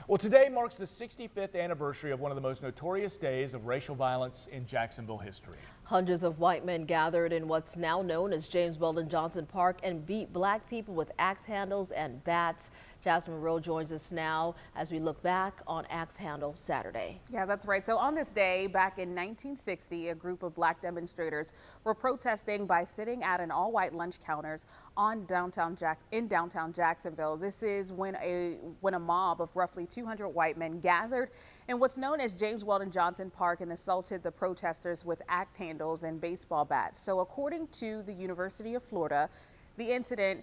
Well, today marks the 65th anniversary of one of the most notorious days of racial violence in Jacksonville history. Hundreds of white men gathered in what's now known as James Weldon Johnson Park and beat black people with axe handles and bats. Jasmine Rowe joins us now as we look back on Axe Handle Saturday. Yeah, that's right. So on this day, back in 1960, a group of black demonstrators were protesting by sitting at an all-white lunch counters in downtown Jacksonville. This is when a mob of roughly 200 white men gathered in what's known as James Weldon Johnson Park and assaulted the protesters with axe handles and baseball bats. So according to the University of Florida, the incident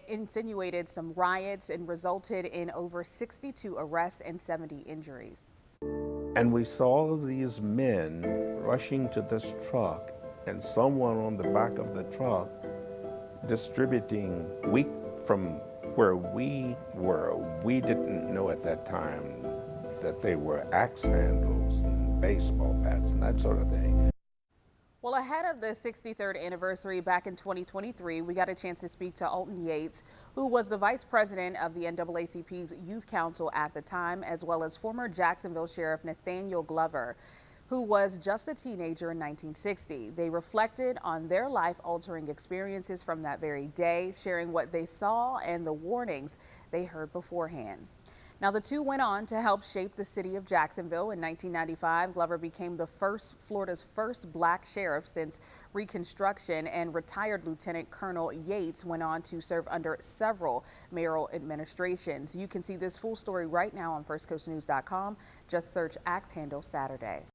insinuated some riots and resulted in over 62 arrests and 70 injuries. And we saw these men rushing to this truck and someone on the back of the truck distributing wheat from where we were. We didn't know at that time that they were axe handles and baseball bats and that sort of thing. Well, ahead of the 63rd anniversary back in 2023, we got a chance to speak to Alton Yates, who was the vice president of the NAACP's Youth Council at the time, as well as former Jacksonville Sheriff Nathaniel Glover, who was just a teenager in 1960. They reflected on their life-altering experiences from that very day, sharing what they saw and the warnings they heard beforehand. Now, the two went on to help shape the city of Jacksonville. In 1995, Glover became Florida's first black sheriff since Reconstruction, and retired Lieutenant Colonel Yates went on to serve under several mayoral administrations. You can see this full story right now on firstcoastnews.com. Just search Axe Handle Saturday.